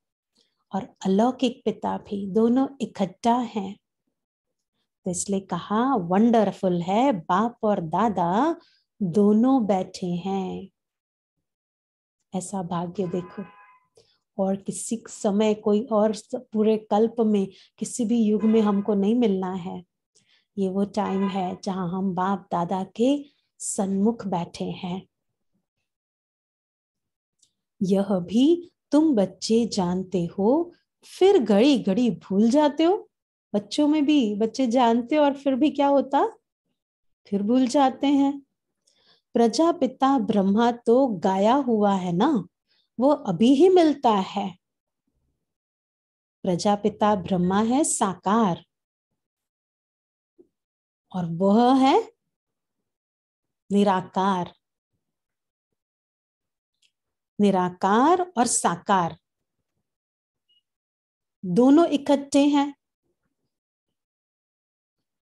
और अलौकिक पिता भी दोनों इकट्ठा हैं। तो इसलिए कहा वंडरफुल है, बाप और दादा दोनों बैठे हैं। ऐसा भाग्य देखो, और किसी समय कोई और पूरे कल्प में किसी भी युग में हमको नहीं मिलना है। ये वो टाइम है जहां हम बाप दादा के सन्मुख बैठे हैं। यह भी तुम बच्चे जानते हो, फिर घड़ी घड़ी भूल जाते हो। बच्चों में भी बच्चे जानते हो और फिर भी क्या होता, फिर भूल जाते हैं। प्रजापिता ब्रह्मा तो गाया हुआ है ना, वो अभी ही मिलता है। प्रजापिता ब्रह्मा है साकार, और वह है निराकार। निराकार और साकार दोनों इकट्ठे हैं।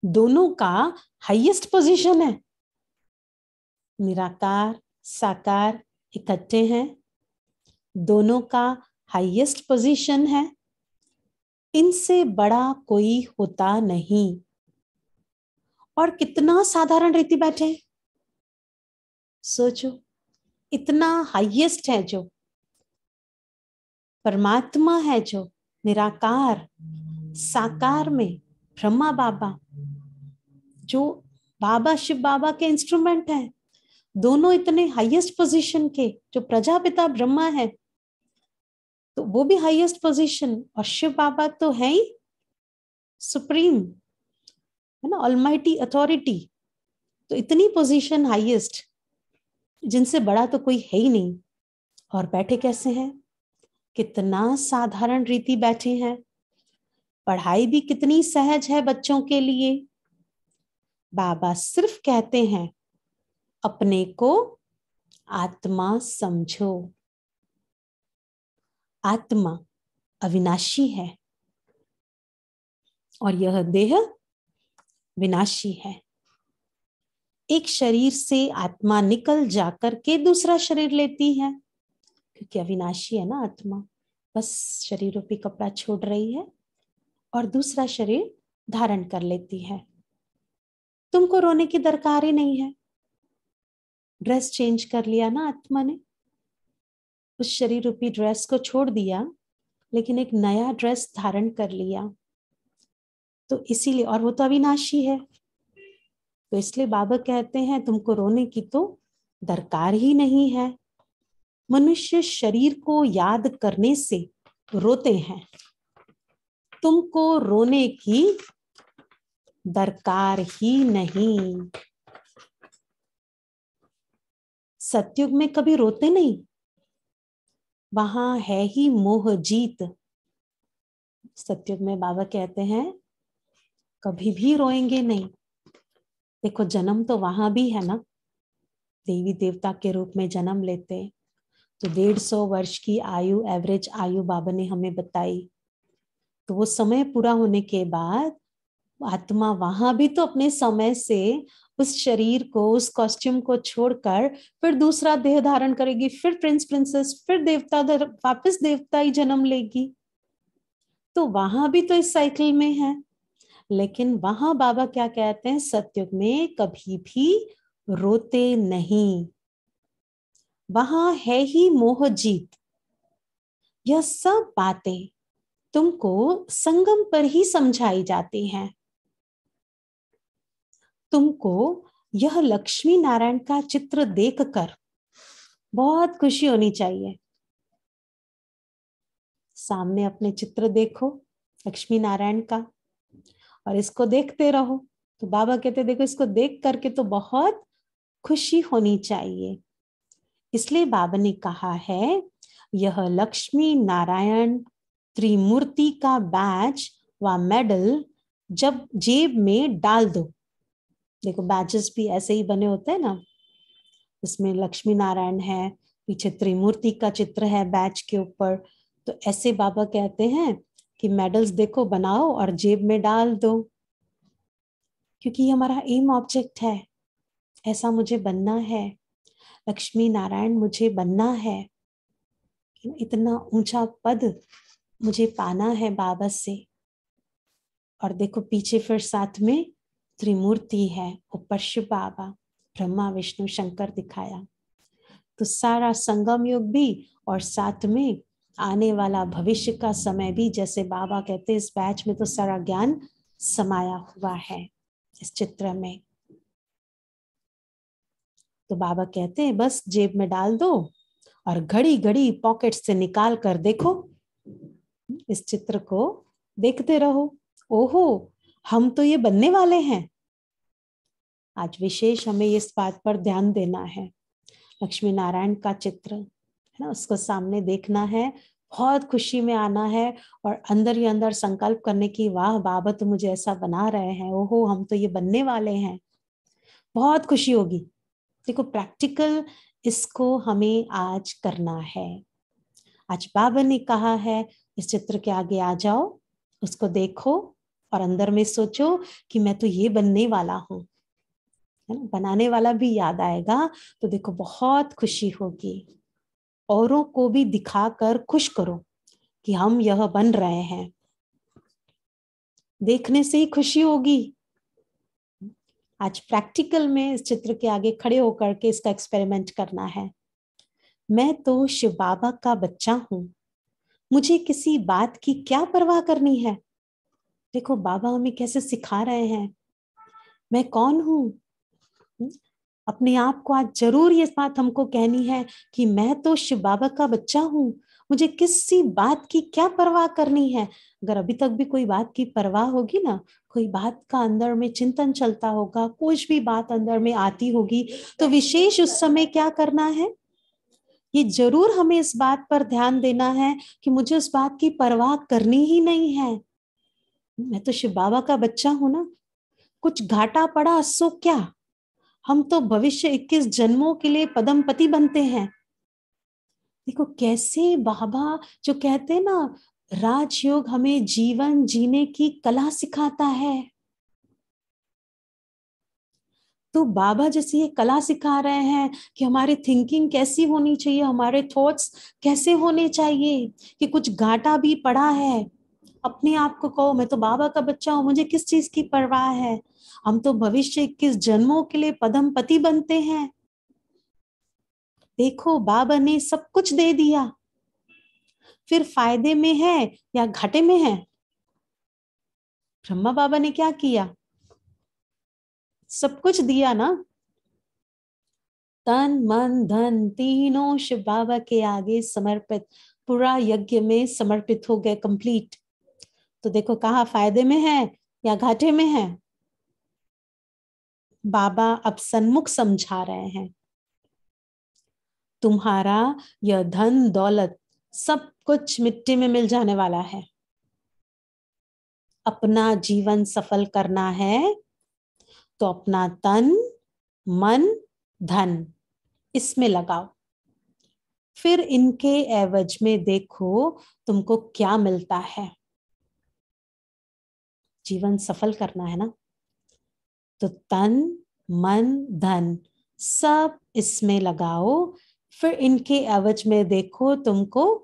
दोनों का हाईएस्ट पोजीशन है। निराकार साकार इकट्ठे हैं, दोनों का हाईएस्ट पोजीशन है। इनसे बड़ा कोई होता नहीं। और कितना साधारण रीति बैठे, सोचो, इतना हाईएस्ट है जो परमात्मा है, जो निराकार साकार में ब्रह्मा बाबा, जो बाबा शिव बाबा के इंस्ट्रूमेंट हैं, दोनों इतने हाईएस्ट पोजीशन के, जो प्रजापिता ब्रह्मा है तो वो भी हाईएस्ट पोजीशन, और शिव बाबा तो है ही सुप्रीम, है ना, ऑलमाइटी अथॉरिटी। तो इतनी पोजीशन हाईएस्ट, जिनसे बड़ा तो कोई है ही नहीं। और बैठे कैसे हैं, कितना साधारण रीति बैठे हैं। पढ़ाई भी कितनी सहज है बच्चों के लिए। बाबा सिर्फ कहते हैं अपने को आत्मा समझो। आत्मा अविनाशी है और यह देह विनाशी है। एक शरीर से आत्मा निकल जाकर के दूसरा शरीर लेती है, क्योंकि अविनाशी है ना आत्मा। बस शरीर रूपी कपड़ा छोड़ रही है और दूसरा शरीर धारण कर लेती है। तुमको रोने की दरकार ही नहीं है। ड्रेस चेंज कर लिया ना आत्मा ने, उस शरीर रूपी ड्रेस को छोड़ दिया, लेकिन एक नया ड्रेस धारण कर लिया। तो इसीलिए, और वो तो अविनाशी है, तो इसलिए बाबा कहते हैं तुमको रोने की तो दरकार ही नहीं है। मनुष्य शरीर को याद करने से रोते हैं। तुमको रोने की दरकार ही नहीं। सतयुग में कभी रोते नहीं, वहां है ही मोह जीत। सतयुग में बाबा कहते हैं कभी भी रोएंगे नहीं। देखो जन्म तो वहां भी है ना, देवी देवता के रूप में जन्म लेते, तो 150 वर्ष की आयु, एवरेज आयु बाबा ने हमें बताई। तो वो समय पूरा होने के बाद आत्मा वहां भी तो अपने समय से उस शरीर को, उस कॉस्ट्यूम को छोड़कर फिर दूसरा देह धारण करेगी, फिर प्रिंस प्रिंसेस, फिर देवता, वापस देवता ही जन्म लेगी। तो वहां भी तो इस साइकिल में है। लेकिन वहां बाबा क्या कहते हैं, सतयुग में कभी भी रोते नहीं, वहां है ही मोह जीत। यह सब बातें तुमको संगम पर ही समझाई जाती हैं। तुमको यह लक्ष्मी नारायण का चित्र देखकर बहुत खुशी होनी चाहिए। सामने अपने चित्र देखो लक्ष्मी नारायण का और इसको देखते रहो। तो बाबा कहते देखो इसको देख करके तो बहुत खुशी होनी चाहिए। इसलिए बाबा ने कहा है यह लक्ष्मी नारायण त्रिमूर्ति का बैज व मेडल जब जेब में डाल दो। देखो बैजेस भी ऐसे ही बने होते हैं ना, इसमें लक्ष्मी नारायण है, पीछे त्रिमूर्ति का चित्र है बैज के ऊपर। तो ऐसे बाबा कहते हैं कि मेडल्स देखो बनाओ और जेब में डाल दो, क्योंकि ये हमारा एम ऑब्जेक्ट है। ऐसा मुझे बनना है, लक्ष्मी नारायण मुझे बनना है, इतना ऊंचा पद मुझे पाना है बाबा से। और देखो पीछे फिर साथ में त्रिमूर्ति है, ऊपर शिव बाबा, ब्रह्मा विष्णु शंकर दिखाया। तो सारा संगम युग भी और साथ में आने वाला भविष्य का समय भी, जैसे बाबा कहते हैं इस बैच में तो सारा ज्ञान समाया हुआ है इस चित्र में। तो बाबा कहते हैं बस जेब में डाल दो और घड़ी घड़ी पॉकेट से निकाल कर देखो, इस चित्र को देखते रहो। ओहो हम तो ये बनने वाले हैं। आज विशेष हमें इस बात पर ध्यान देना है। लक्ष्मी नारायण का चित्र है ना, उसको सामने देखना है, बहुत खुशी में आना है और अंदर ही अंदर संकल्प करने की वाह बाबा तो मुझे ऐसा बना रहे हैं, ओहो हम तो ये बनने वाले हैं। बहुत खुशी होगी। देखो प्रैक्टिकल इसको हमें आज करना है। आज बाबा ने कहा है इस चित्र के आगे आ जाओ, उसको देखो और अंदर में सोचो कि मैं तो ये बनने वाला हूं, है ना। बनाने वाला भी याद आएगा तो देखो बहुत खुशी होगी। औरों को भी दिखाकर खुश करो कि हम यह बन रहे हैं, देखने से ही खुशी होगी। आज प्रैक्टिकल में इस चित्र के आगे खड़े होकर के इसका एक्सपेरिमेंट करना है। मैं तो शिव बाबा का बच्चा हूं, मुझे किसी बात की क्या परवाह करनी है। देखो बाबा हमें कैसे सिखा रहे हैं, मैं कौन हूं। अपने आप को आज जरूर ये बात हमको कहनी है कि मैं तो शिव बाबा का बच्चा हूं, मुझे किसी बात की क्या परवाह करनी है। अगर अभी तक भी कोई बात की परवाह होगी ना, कोई बात का अंदर में चिंतन चलता होगा, कुछ भी बात अंदर में आती होगी, तो विशेष उस समय क्या करना है, ये जरूर हमें इस बात पर ध्यान देना है कि मुझे उस बात की परवाह करनी ही नहीं है। मैं तो शिव बाबा का बच्चा हूं ना, कुछ घाटा पड़ा सो क्या, हम तो भविष्य 21 जन्मों के लिए पदमपति बनते हैं। देखो कैसे बाबा जो कहते हैं ना, राजयोग हमें जीवन जीने की कला सिखाता है। तो बाबा जैसे ये कला सिखा रहे हैं कि हमारी थिंकिंग कैसी होनी चाहिए, हमारे थॉट्स कैसे होने चाहिए, कि कुछ घाटा भी पड़ा है अपने आप को कहो मैं तो बाबा का बच्चा हूं, मुझे किस चीज की परवाह है, हम तो भविष्य 21 जन्मों के लिए पदमपति बनते हैं। देखो बाबा ने सब कुछ दे दिया, फिर फायदे में है या घाटे में है। ब्रह्मा बाबा ने क्या किया, सब कुछ दिया ना, तन मन धन तीनों शिव बाबा के आगे समर्पित, पूरा यज्ञ में समर्पित हो गए, कंप्लीट। तो देखो कहाँ फायदे में है या घाटे में है। बाबा अब सन्मुख समझा रहे हैं, तुम्हारा यह धन दौलत सब कुछ मिट्टी में मिल जाने वाला है। अपना जीवन सफल करना है तो अपना तन मन धन इसमें लगाओ, फिर इनके एवज में देखो तुमको क्या मिलता है। जीवन सफल करना है ना, तो तन मन धन सब इसमें लगाओ, फिर इनके एवज में देखो तुमको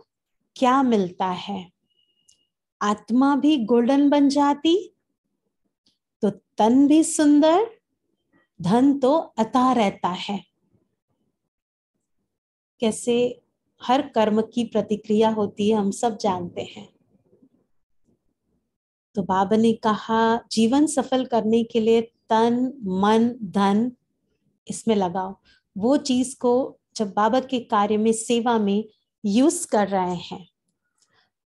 क्या मिलता है। आत्मा भी गोल्डन बन जाती तो तन भी सुंदर, धन तो अता रहता है। कैसे हर कर्म की प्रतिक्रिया होती है हम सब जानते हैं। तो बाबा ने कहा जीवन सफल करने के लिए तन मन धन इसमें लगाओ। वो चीज को जब बाबा के कार्य में सेवा में यूज कर रहे हैं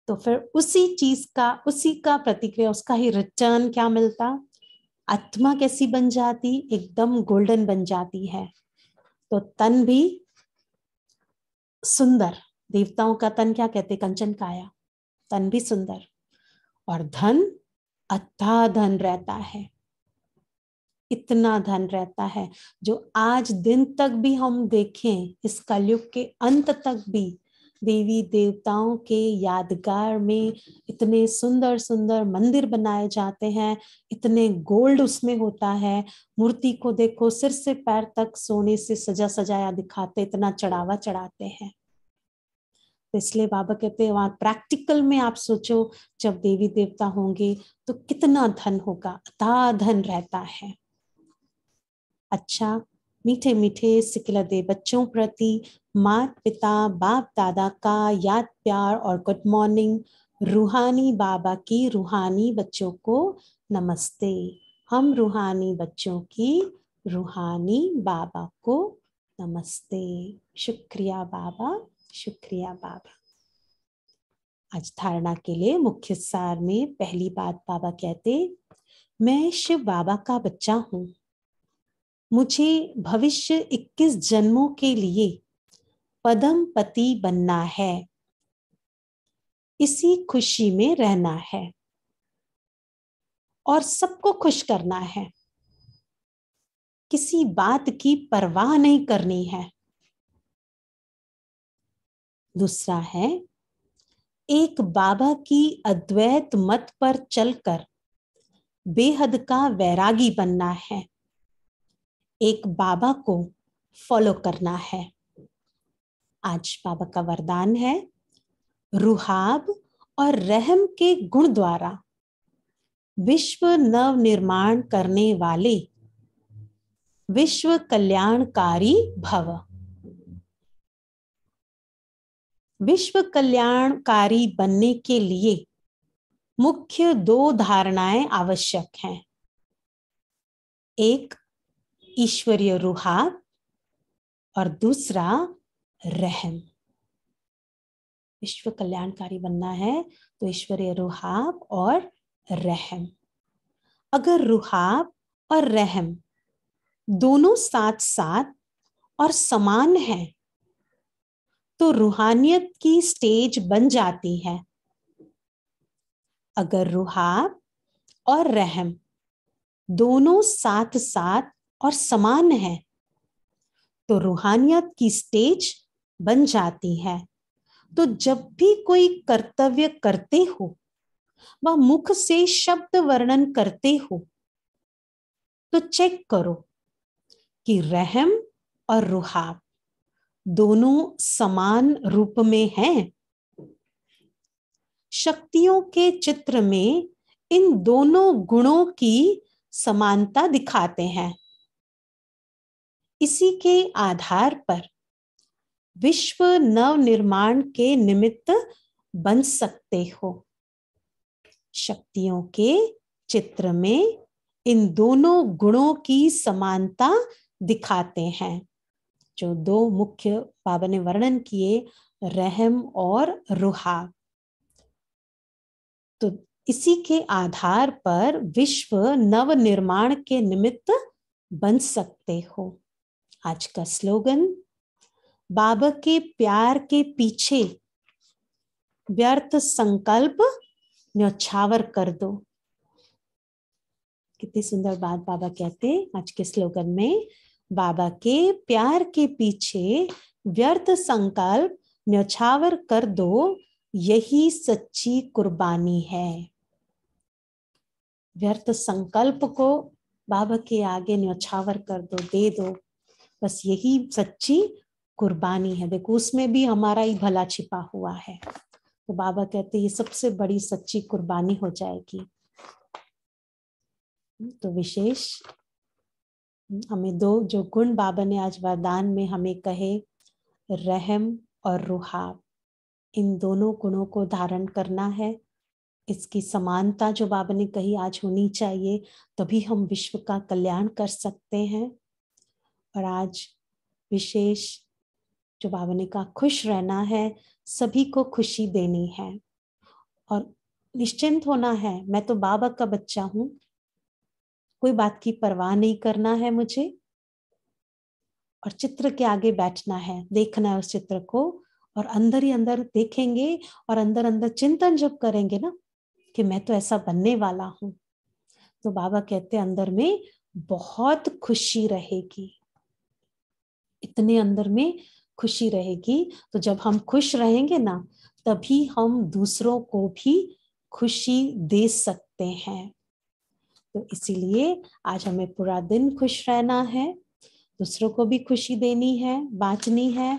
तो फिर उसी चीज का, उसी का प्रतिक्रिया, उसका ही रिटर्न क्या मिलता। आत्मा कैसी बन जाती, एकदम गोल्डन बन जाती है। तो तन भी सुंदर, देवताओं का तन क्या कहते, कंचन काया, तन भी सुंदर, और धन अथाह धन रहता है। इतना धन रहता है जो आज दिन तक भी हम देखें, इस कलयुग के अंत तक भी देवी देवताओं के यादगार में इतने सुंदर सुंदर मंदिर बनाए जाते हैं, इतने गोल्ड उसमें होता है। मूर्ति को देखो सिर से पैर तक सोने से सजा सजाया दिखाते, इतना चढ़ावा चढ़ाते हैं। तो इसलिए बाबा कहते हैं वहां प्रैक्टिकल में आप सोचो, जब देवी देवता होंगे तो कितना धन होगा, अथाह धन रहता है। अच्छा, मीठे मीठे सिकिलदे बच्चों प्रति माता पिता बाप दादा का याद प्यार और गुड मॉर्निंग। रूहानी बाबा की रूहानी बच्चों को नमस्ते। हम रूहानी बच्चों की रूहानी बाबा को नमस्ते। शुक्रिया बाबा, शुक्रिया बाबा। आज धारणा के लिए मुख्य सार में पहली बात बाबा कहते, मैं शिव बाबा का बच्चा हूं। मुझे भविष्य 21 जन्मों के लिए पदम पति बनना है, इसी खुशी में रहना है और सबको खुश करना है। किसी बात की परवाह नहीं करनी है। दूसरा है, एक बाबा की अद्वैत मत पर चलकर बेहद का वैरागी बनना है। एक बाबा को फॉलो करना है। आज बाबा का वरदान है, रुहाब और रहम के गुण द्वारा विश्व नव निर्माण करने वाले विश्व कल्याणकारी भव। विश्व कल्याणकारी बनने के लिए मुख्य 2 धारणाएं आवश्यक हैं। एक ईश्वरीय रुहाब और दूसरा रहम। विश्व कल्याणकारी बनना है तो ईश्वरीय रुहाब और रहम। अगर रुहाब और रहम दोनों साथ साथ और समान है तो रूहानियत की स्टेज बन जाती है। अगर रुहाब और रहम दोनों साथ साथ और समान है तो रूहानियत की स्टेज बन जाती है। तो जब भी कोई कर्तव्य करते हो व मुख से शब्द वर्णन करते हो तो चेक करो कि रहम और रुहाब दोनों समान रूप में हैं। शक्तियों के चित्र में इन दोनों गुणों की समानता दिखाते हैं। इसी के आधार पर विश्व नव निर्माण के निमित्त बन सकते हो। शक्तियों के चित्र में इन दोनों गुणों की समानता दिखाते हैं। जो दो मुख्य बाबा ने वर्णन किए, रहम और रुहा, तो इसी के आधार पर विश्व नव निर्माण के निमित्त बन सकते हो। आज का स्लोगन, बाबा के प्यार के पीछे व्यर्थ संकल्प न्यौछावर कर दो। कितनी सुंदर बात बाबा कहते हैं आज के स्लोगन में, बाबा के प्यार के पीछे व्यर्थ संकल्प न्यौछावर कर दो, यही सच्ची कुर्बानी है। व्यर्थ संकल्प को बाबा के आगे न्यौछावर कर दो, दे दो, बस यही सच्ची कुर्बानी है। देखो उसमें भी हमारा ही भला छिपा हुआ है। तो बाबा कहते हैं ये सबसे बड़ी सच्ची कुर्बानी हो जाएगी। तो विशेष हमें दो जो गुण बाबा ने आज वरदान में हमें कहे, रहम और रुहा, इन दोनों गुणों को धारण करना है। इसकी समानता जो बाबा ने कही आज होनी चाहिए, तभी हम विश्व का कल्याण कर सकते हैं। और आज विशेष जो बाबा ने कहा, खुश रहना है, सभी को खुशी देनी है और निश्चिंत होना है। मैं तो बाबा का बच्चा हूं, कोई बात की परवाह नहीं करना है मुझे, और चित्र के आगे बैठना है, देखना है उस चित्र को, और अंदर ही अंदर देखेंगे और अंदर अंदर चिंतन जब करेंगे ना कि मैं तो ऐसा बनने वाला हूं, तो बाबा कहते हैं अंदर में बहुत खुशी रहेगी, इतने अंदर में खुशी रहेगी। तो जब हम खुश रहेंगे ना, तभी हम दूसरों को भी खुशी दे सकते हैं। तो इसीलिए आज हमें पूरा दिन खुश रहना है, दूसरों को भी खुशी देनी है, बांटनी है।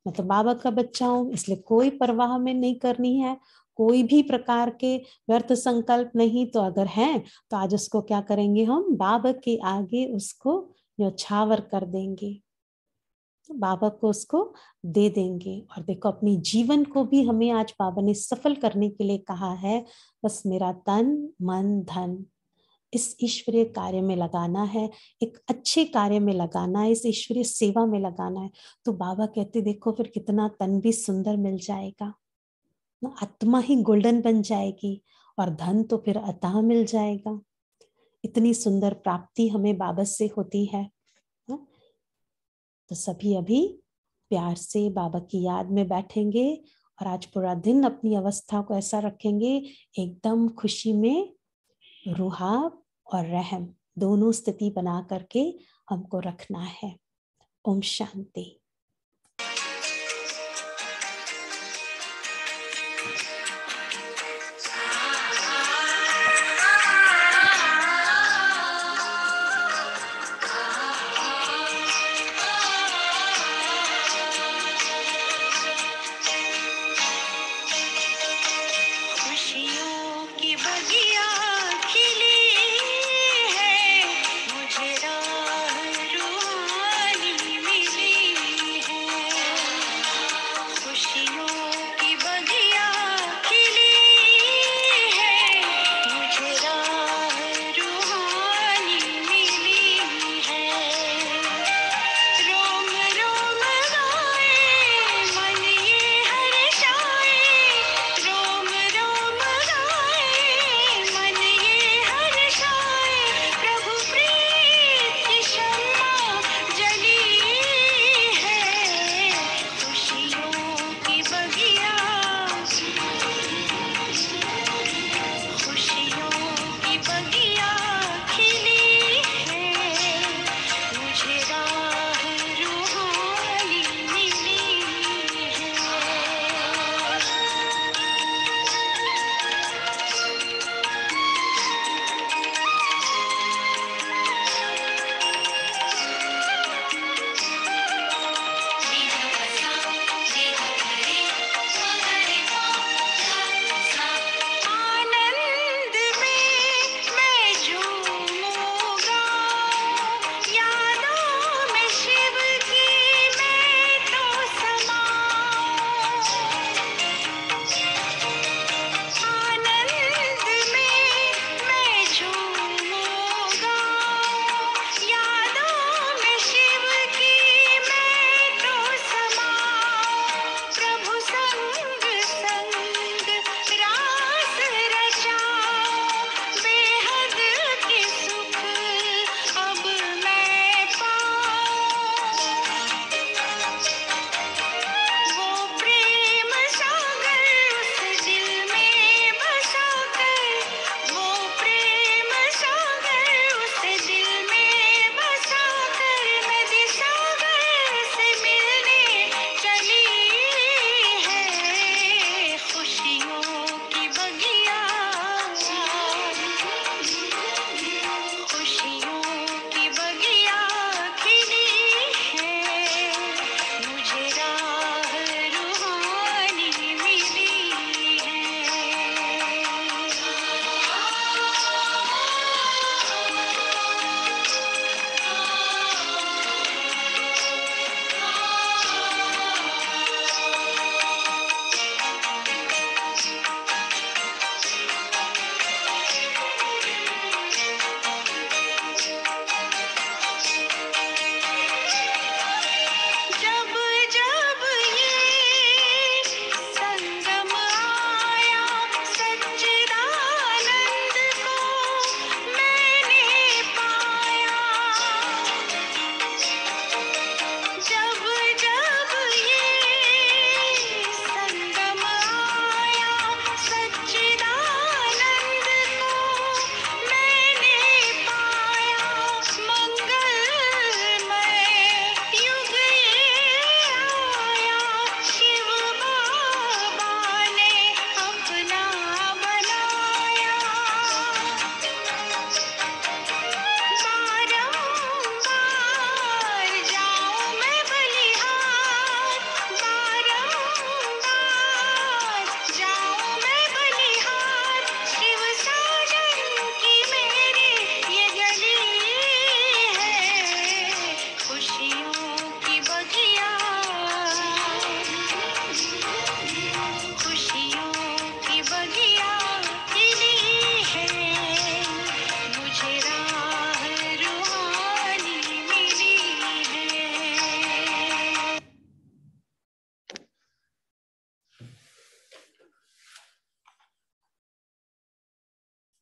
मैं तो बाबा का बच्चा हूं, इसलिए कोई परवाह हमें नहीं करनी है, कोई भी प्रकार के व्यर्थ संकल्प नहीं। तो अगर हैं तो आज उसको क्या करेंगे, हम बाबा के आगे उसको न्यौछावर कर देंगे, तो बाबा को उसको दे देंगे। और देखो अपनी जीवन को भी हमें आज बाबा ने सफल करने के लिए कहा है, बस मेरा तन मन धन इस ईश्वरीय कार्य में लगाना है, एक अच्छे कार्य में लगाना है, इस ईश्वरीय सेवा में लगाना है। तो बाबा कहते देखो फिर कितना तन भी सुंदर मिल जाएगा, आत्मा ही गोल्डन बन जाएगी और धन तो फिर अतः मिल जाएगा। इतनी सुंदर प्राप्ति हमें बाबा से होती है। तो सभी अभी प्यार से बाबा की याद में बैठेंगे और आज पूरा दिन अपनी अवस्था को ऐसा रखेंगे, एकदम खुशी में रुहा और रहम दोनों स्थिति बना करके हमको रखना है। ओम शांति।